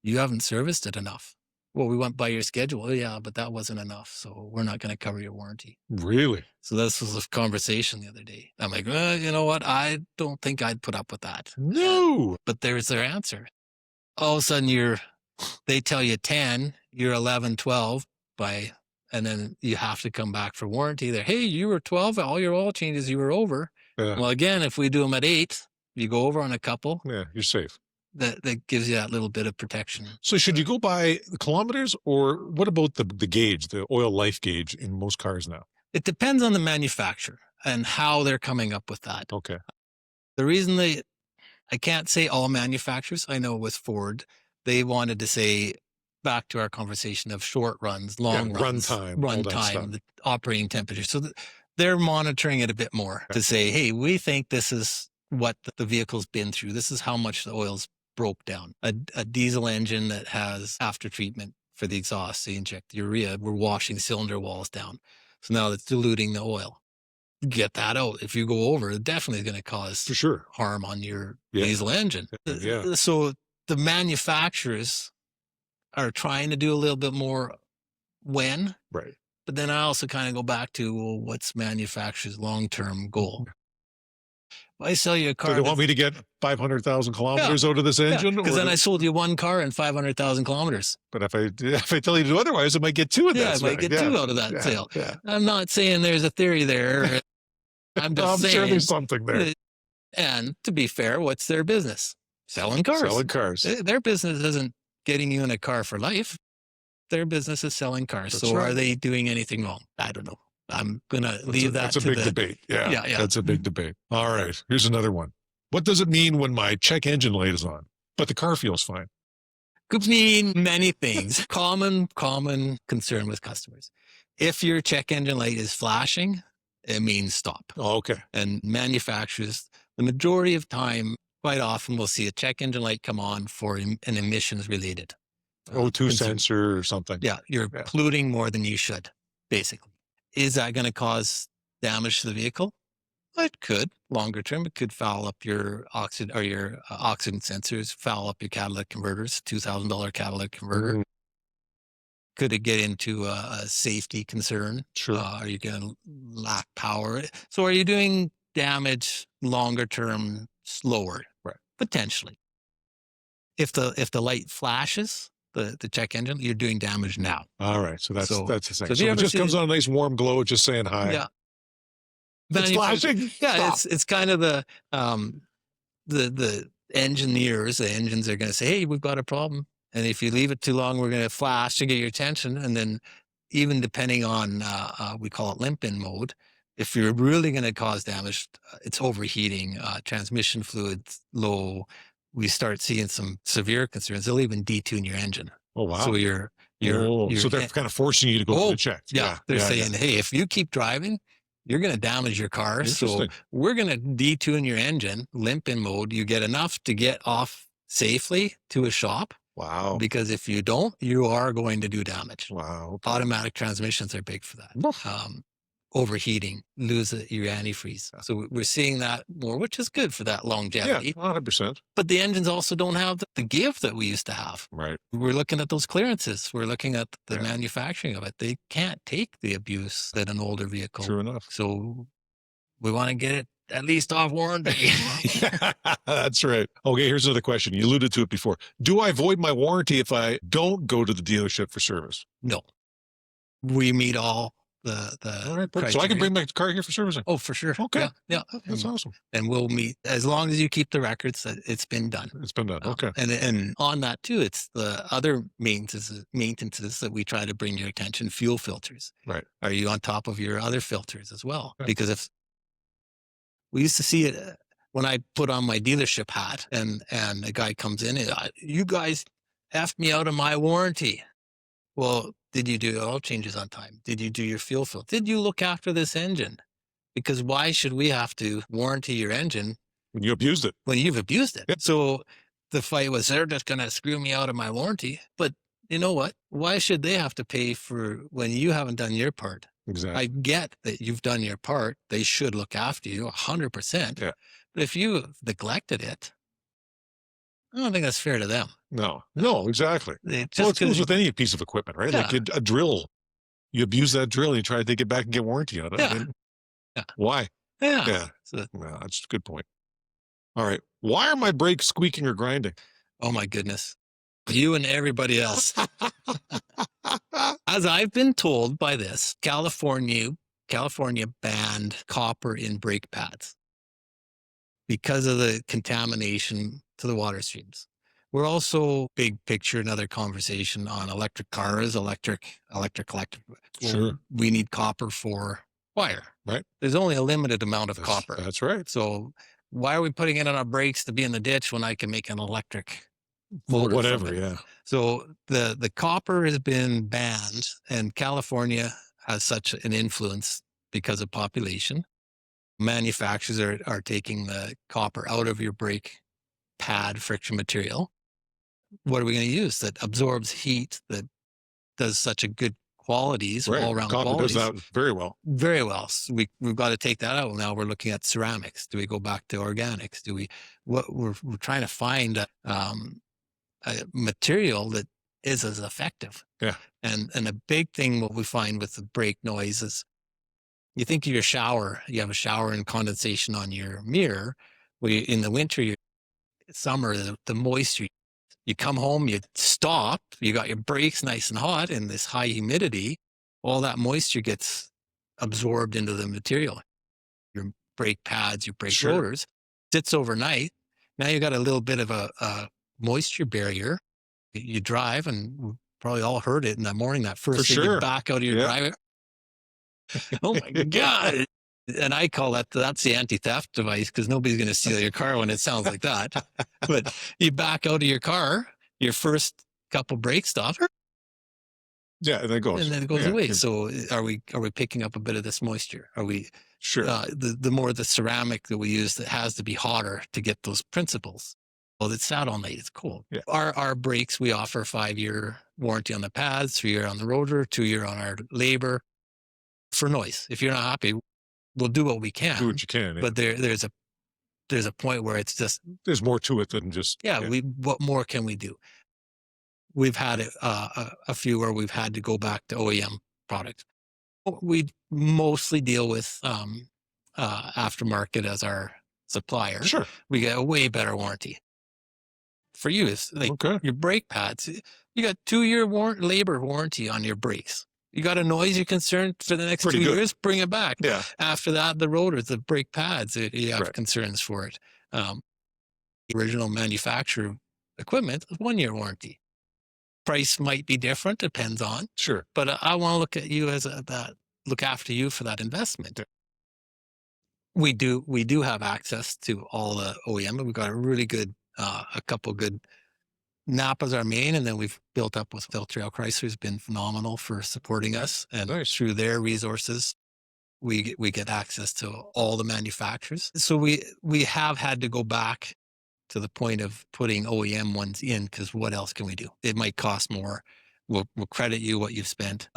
you haven't serviced it enough." Well, we went by your schedule. Oh, yeah, but that wasn't enough, so we're not going to cover your warranty. Really? So this was a conversation the other day. I'm like, you know what? I don't think I'd put up with that. No. But there's their answer. All of a sudden, they tell you 10, you're 11, 12 and then you have to come back for warranty. Hey, you were 12, all your oil changes, you were over. Yeah. Well, again, if we do them at 8, you go over on a couple. Yeah, you're safe. That gives you that little bit of protection. So should you go by the kilometers, or what about the gauge, the oil life gauge in most cars now? It depends on the manufacturer and how they're coming up with that. Okay. The reason I can't say all manufacturers. I know with Ford, they wanted to say, back to our conversation of short runs, long runs, runtime, the operating temperature. So they're monitoring it a bit more to say, hey, we think this is what the vehicle's been through. This is how much the oil's broke down. A diesel engine that has after treatment for the exhaust, they inject urea, we're washing cylinder walls down. So now that's diluting the oil. Get that out. If you go over, it definitely is going to cause for sure harm on your diesel engine. Yeah. So the manufacturers are trying to do a little bit more right. But then I also kind of go back to, well, what's manufacturer's long-term goal? If I sell you a car, do they want me to get 500,000 kilometers out of this engine? Because then I sold you one car and 500,000 kilometers. But if I tell you to do otherwise, I might get 2 of that. I might get 2 out of that sale. Yeah. I'm not saying there's a theory there. I'm just saying. Sure there's something there. And to be fair, what's their business? Selling cars. Their business isn't getting you in a car for life. Their business is selling cars. That's right. Are they doing anything wrong? I don't know. I'm going to leave that to That's a big debate. Yeah. That's a big debate. All right. Here's another one. What does it mean when my check engine light is on, but the car feels fine? Could mean many things. Common concern with customers. If your check engine light is flashing, it means stop. Oh, okay. And manufacturers, the majority of time, quite often we'll see a check engine light come on for an emissions related. O2 sensor or something. Yeah. You're polluting more than you should, basically. Is that going to cause damage to the vehicle? It could. Longer term, it could foul up your oxygen sensors, foul up your catalytic converters, $2,000 catalytic converter. Mm-hmm. Could it get into a safety concern? Sure. Are you going to lack power? So are you doing damage longer term slower? Right. Potentially. If the light flashes, the check engine, you're doing damage now. All right. So that's the thing. So it just comes on a nice warm glow, just saying hi. Yeah. It's flashing. Yeah. It's kind of the engineers, the engines are going to say, hey, we've got a problem. And if you leave it too long, we're going to flash to get your attention. And then even depending on, we call it limp-in mode, if you're really going to cause damage, it's overheating, transmission fluids low. We start seeing some severe concerns. They'll even detune your engine. Oh, wow. So you're so they're kind of forcing you to go to the check. Yeah. They're saying, hey, if you keep driving, you're going to damage your car. So we're going to detune your engine, limp-in mode. You get enough to get off safely to a shop. Wow. Because if you don't, you are going to do damage. Wow. Okay. Automatic transmissions are big for that. Overheating, lose your antifreeze. So we're seeing that more, which is good for that longevity. Yeah, 100%. But the engines also don't have the give that we used to have. Right. We're looking at those clearances. We're looking at the manufacturing of it. They can't take the abuse that an older vehicle. True enough. So we want to get it at least off warranty. That's right. Okay, here's another question. You alluded to it before. Do I void my warranty if I don't go to the dealership for service? No. We meet all the all right, so I can bring my car here for servicing? Oh, for sure. Okay. Yeah. That's awesome. And we'll meet, as long as you keep the records, that it's been done. It's been done. Okay. And on that too, it's the other maintenances that we try to bring your attention. Fuel filters. Right. Are you on top of your other filters as well? Right. Because if we used to see it when I put on my dealership hat and a guy comes in and you guys effed me out of my warranty. Well, did you do oil changes on time? Did you do your fuel filter? Did you look after this engine? Because why should we have to warranty your engine When you abused it. when you've abused it. Yeah. So the fight was, they're just going to screw me out of my warranty. But you know what? Why should they have to pay for when you haven't done your part? Exactly. I get that you've done your part. They should look after you 100%. Yeah. But if you neglected it, I don't think that's fair to them. No, exactly. Just Well, it goes with any piece of equipment, right? Yeah. Like a drill. You abuse that drill and you try to take it back and get warranty on it. Yeah. I mean, Yeah. why? Yeah. Yeah. So, Well, that's a good point. All right. Why are my brakes squeaking or grinding? oh my goodness. You and everybody else. As I've been told by this, California banned copper in brake pads because of the contamination to the water streams. We're also, big picture, another conversation on electric cars, electric. Sure. We need copper for wire. Right. There's only a limited amount of copper. That's right. So why are we putting it on our brakes to be in the ditch when I can make an electric Well, motor from whatever. it? Yeah. So the copper has been banned, and California has such an influence because of population. Manufacturers are taking the copper out of your brake pad friction material. What are we going to use that absorbs heat, that does such a good qualities, Right. all around Copper qualities? does that very well. Very well. So we've got to take that out. Now we're looking at ceramics. Do we go back to organics? We're trying to find a material that is as effective. Yeah. And a big thing, what we find with the brake noise is, you think of your shower, you have a shower and condensation on your mirror. In the winter, summer, the moisture, you come home, you stop, you got your brakes nice and hot, and this high humidity, all that moisture gets absorbed into the material. Your brake pads, your brake Sure. rotors, sits overnight. Now you got a little bit of a moisture barrier. You drive, and we probably all heard it in the morning, that first For thing sure. you back out of your Yeah. driveway. Oh my God. And I call that's the anti-theft device, because nobody's going to steal your car when it sounds like that. But you back out of your car, your first couple brake stops, Yeah, and then it goes. and then it goes Yeah. away. So are we picking up a bit of this moisture? Are we, Sure. the more the ceramic that we use, that has to be hotter to get those principles. Well, it's sat all night. It's cold. Yeah. Our brakes, we offer 5-year warranty on the pads, 3-year on the rotor, 2-year on our labor for noise. If you're not happy, we'll do what we can. Do what you can. Yeah. But there's a point where it's just, There's more to it than just. what more can we do? We've had a few where we've had to go back to OEM product. We mostly deal with aftermarket as our supplier. Sure. We get a way better warranty. For you, it's like Okay. your brake pads. You got 2-year labor warranty on your brakes. You got a noise you're concerned for the next Pretty 2 good. years, bring it back. Yeah. After that, the rotors, the brake pads, you have Right. concerns for it. The original manufacturer equipment, 1-year warranty. Price might be different, depends on. Sure. But I want to look at you as look after you for that investment. Yeah. We do have access to all the OEM, and we've got a really good, a couple good. Napa's our main, and then we've built up with Trail Chrysler's been phenomenal for supporting us, and Nice. through their resources, we get access to all the manufacturers. So we have had to go back to the point of putting OEM ones in, because what else can we do? It might cost more. We'll credit you what you've spent.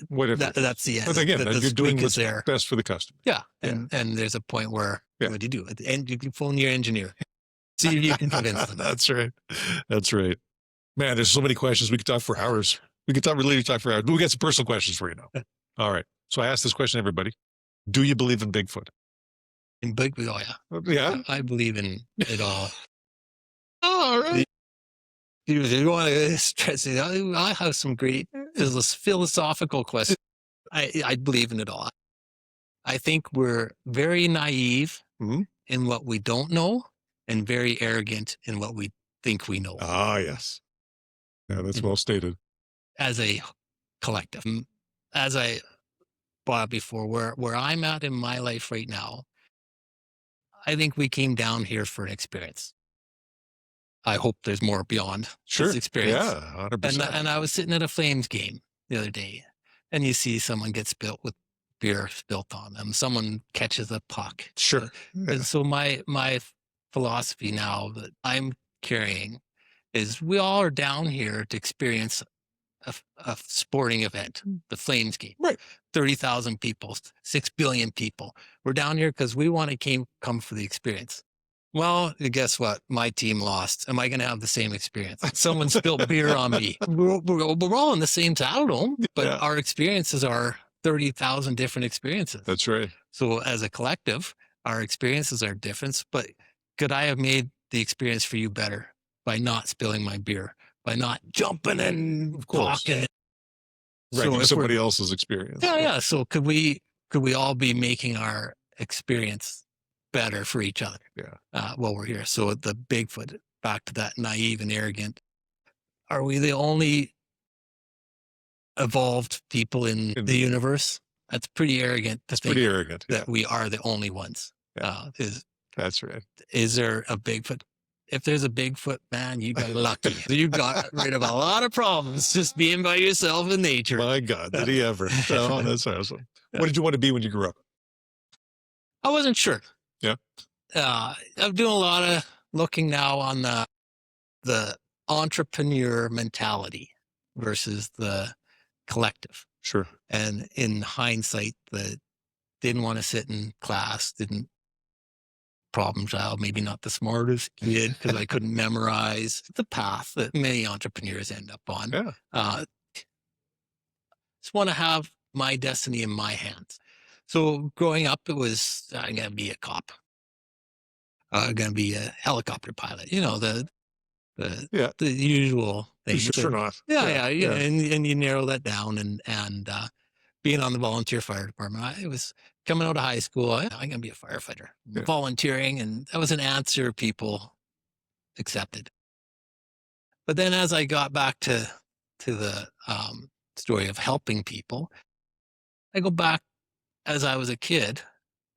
Whatever. That's the end. But again, the you're doing squeak is what's there. best for the customer. Yeah. And there's a point where, Yeah. what do you do? At the end, you can phone your engineer. See if you can convince them. That's right. That's right. Man, there's so many questions. We could talk for hours. We could really talk for hours. But we got some personal questions for you now. All right. So I asked this question to everybody. Do you believe in Bigfoot? In Bigfoot, oh yeah. Yeah. I believe in it all. All right. You want to stress it? I have some great philosophical questions. I believe in it all. I think we're very naive Mhm. in what we don't know, and very arrogant in what we think we know. Ah, yes. Yeah, that's well stated. As a collective. As I brought up before, where I'm at in my life right now, I think we came down here for an experience. I hope there's more beyond this experience. Yeah, 100%. And I was sitting at a Flames game the other day, and you see someone get spilt with beer spilt on them. Someone catches a puck. Sure. And so my philosophy now that I'm carrying is we all are down here to experience a sporting event, the Flames game. Right. 30,000 people, 6 billion people. We're down here because we want to come for the experience. Well, guess what? My team lost. Am I going to have the same experience? Someone spilled beer on me. We're all in the same Saddledome, but our experiences are 30,000 different experiences. That's right. So as a collective, our experiences are different, but could I have made the experience for you better by not spilling my beer, by not jumping and talking? Wrecking somebody else's experience. Yeah. So could we all be making our experience better for each other? While we're here. So the Bigfoot, back to that naive and arrogant. Are we the only evolved people in the universe? That's pretty arrogant to think that we are the only ones. That's right. Is there a Bigfoot? If there's a Bigfoot, man, you got lucky. You got rid of a lot of problems just being by yourself in nature. My God, did he ever? Oh, that's awesome. What did you want to be when you grew up? I wasn't sure. Yeah. I'm doing a lot of looking now on the entrepreneur mentality versus the collective. Sure. And in hindsight, didn't want to sit in class, didn't problem child, maybe not the smartest kid because I couldn't memorize the path that many entrepreneurs end up on. Yeah. Just want to have my destiny in my hands. So growing up, it was, I'm going to be a cop. I'm going to be a helicopter pilot. You know, the usual things. Sure not. Yeah. And you narrow that down and being on the volunteer fire department. I was coming out of high school. I'm going to be a firefighter, volunteering. And that was an answer people accepted. But then as I got back to the story of helping people, I go back as I was a kid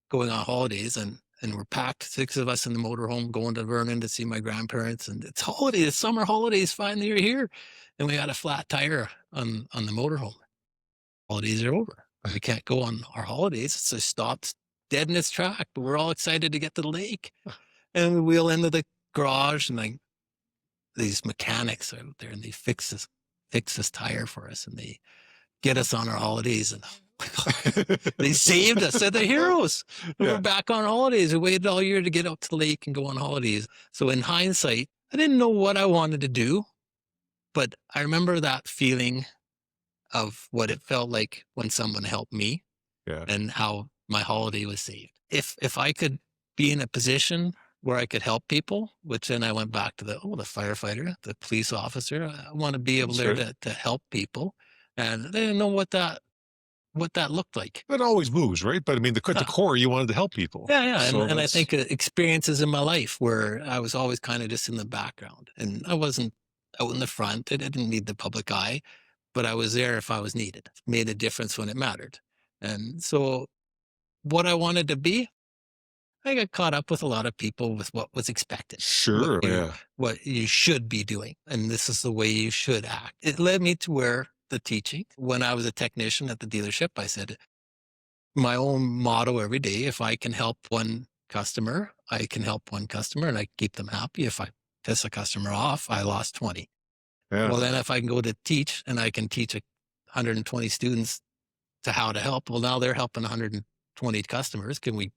going on holidays and we're packed, 6 of us in the motorhome going to Vernon to see my grandparents. And it's holidays, it's summer holidays, finally you're here. And we got a flat tire on the motorhome. Holidays are over. We can't go on our holidays. So it stops dead in its track, but we're all excited to get to the lake. And we wheel into the garage and these mechanics are out there and they fix this tire for us and they get us on our holidays. And they saved us. They're the heroes. We're back on holidays. We waited all year to get out to the lake and go on holidays. So in hindsight, I didn't know what I wanted to do, but I remember that feeling of what it felt like when someone helped me and how my holiday was saved. If I could be in a position where I could help people, which then I went back to the firefighter, the police officer. I want to be able to help people. And I didn't know what that looked like. It always moves, right? But I mean, the core, you wanted to help people. Yeah. So and I think experiences in my life where I was always kind of just in the background and I wasn't out in the front. I didn't need the public eye, but I was there if I was needed. Made a difference when it mattered. And so what I wanted to be, I got caught up with a lot of people with what was expected. Sure, what you should be doing. And this is the way you should act. It led me to where the teaching. When I was a technician at the dealership, I said my own motto every day, if I can help one customer, I can help one customer and I keep them happy. If I piss a customer off, I lost 20. Yeah. Well, then if I can go to teach and I can teach 120 students to how to help, well, now they're helping 120 customers. Can we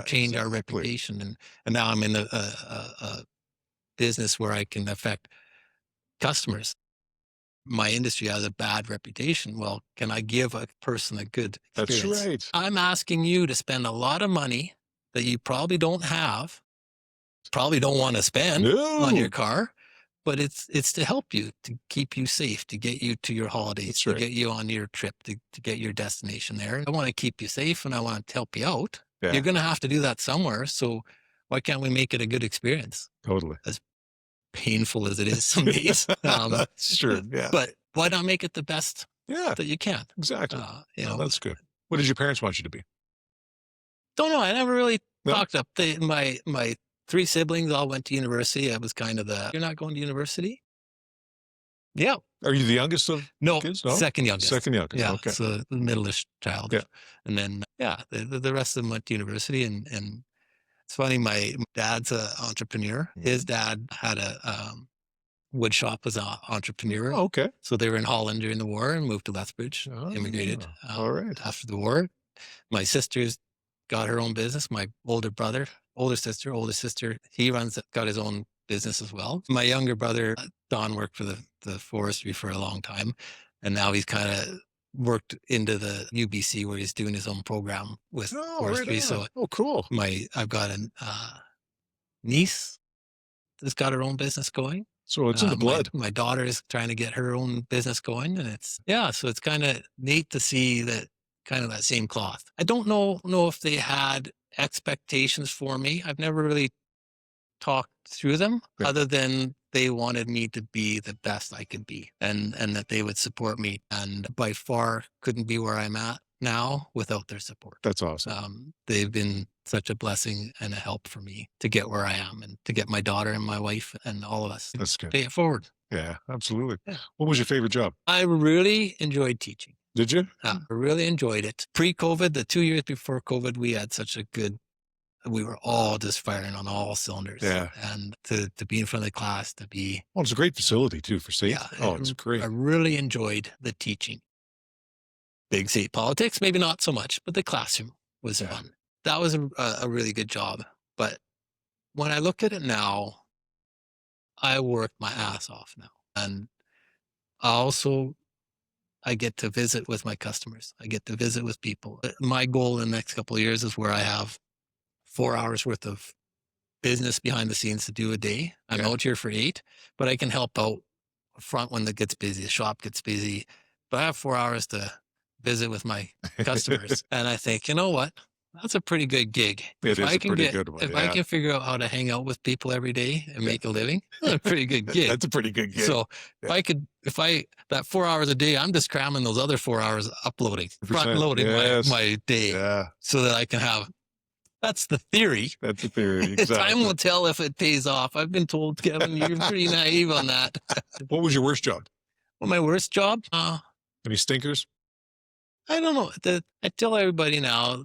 change our reputation? And now I'm in a business where I can affect customers. My industry has a bad reputation. Well, can I give a person a good experience? That's right. I'm asking you to spend a lot of money that you probably don't have, probably don't want to spend on your car, but it's to help you, to keep you safe, to get you to your holidays, to get you on your trip, to get your destination there. I want to keep you safe and I want to help you out. Yeah. You're going to have to do that somewhere. So why can't we make it a good experience? Totally. As painful as it is some days. That's true. Yeah. But why not make it the best that you can? Exactly. That's good. What did your parents want you to be? Don't know. I never really talked up. My 3 siblings all went to university. I was kind of you're not going to university? Yeah. Are you the youngest of No, kids? No, second youngest. Second youngest. Yeah. Okay. So the middle-ish child. Yeah. And then, the rest of them went to university. And it's funny, my dad's an entrepreneur. His dad had a wood shop as an entrepreneur. Oh, okay. So they were in Holland during the war and moved to Lethbridge, immigrated all right. after the war. My sister's got her own business. My older sister, he got his own business as well. My younger brother, Don, worked for the forestry for a long time. And now he's kind of worked into the UBC where he's doing his own program with forestry. Right. So cool. I've got a niece that's got her own business going. So it's in the blood. My daughter is trying to get her own business going, and so it's kind of neat to see that kind of that same cloth. I don't know if they had expectations for me. I've never really talked through them other than they wanted me to be the best I could be, and that they would support me. And by far couldn't be where I'm at now without their support. That's awesome. They've been such a blessing and a help for me to get where I am and to get my daughter and my wife and all of us That's good. pay it forward. Yeah, absolutely. Yeah. What was your favorite job? I really enjoyed teaching. Did you? I really enjoyed it. Pre-COVID, the 2 years before COVID, we had we were all just firing on all cylinders. Yeah. And to be in front of the class, to be... Well, it's a great facility too for SAIT. Yeah. It's great. I really enjoyed the teaching. Big SAIT politics, maybe not so much, but the classroom was fun. That was a really good job. But when I look at it now, I work my ass off now. And I get to visit with my customers. I get to visit with people. My goal in the next couple of years is where I have 4 hours worth of business behind the scenes to do a day. I'm out here for 8, but I can help out front when it gets busy, the shop gets busy. But I have 4 hours to visit with my customers. And I think, you know what? That's a pretty good gig. It is a pretty good one. If I can figure out how to hang out with people every day and make a living, that's a pretty good gig. That's a pretty good gig. So that 4 hours a day, I'm just cramming those other 4 hours uploading, front loading my day so that I can have. That's the theory. That's the theory. Exactly. Time will tell if it pays off. I've been told, Kevin, you're pretty naive on that. What was your worst job? Well, my worst job? Any stinkers? I don't know. I tell everybody now,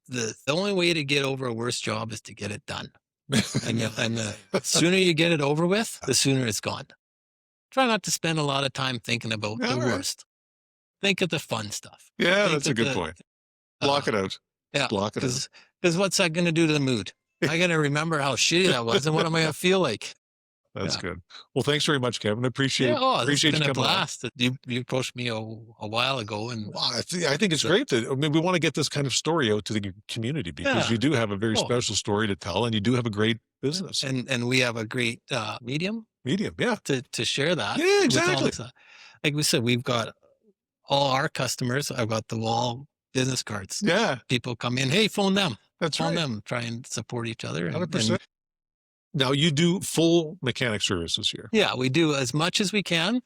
the only way to get over a worst job is to get it done. And the sooner you get it over with, the sooner it's gone. Try not to spend a lot of time thinking about the worst. Think of the fun stuff. Yeah, that's a good point. Block it out. Yeah, block it out. Because what's that going to do to the mood? I got to remember how shitty that was and what am I going to feel like? That's good. Well, thanks very much, Kevin. I appreciate it's been you a coming blast. You approached me a while ago. And I think it's great that we want to get this kind of story out to the community because you do have a very special story to tell and you do have a great business. And we have a great medium, to share that. Yeah, exactly. Like we said, we've got all our customers. I've got the wall business cards. Yeah. People come in, hey, phone them. Phone them, try and support each other. 100%. Now you do full mechanic services here. Yeah, we do as much as we can,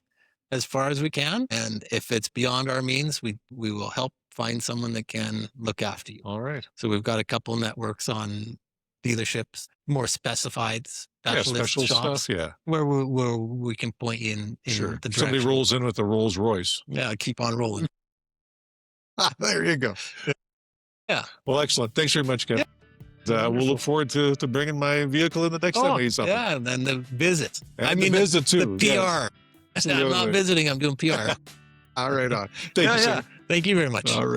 as far as we can. And if it's beyond our means, we will help find someone that can look after you. All right. So we've got a couple networks on dealerships, more specified specialist shops, stuff, where we can point you in the direction. Somebody rolls in with a Rolls Royce. Yeah, keep on rolling. There you go. Yeah. Well, excellent. Thanks very much, Kevin. We'll look forward to bringing my vehicle in the next time I need something. Yeah, and then the visit. And the visit too. The PR. I'm not visiting, I'm doing PR. All right, on. Thank you, sir. Thank you very much. All right.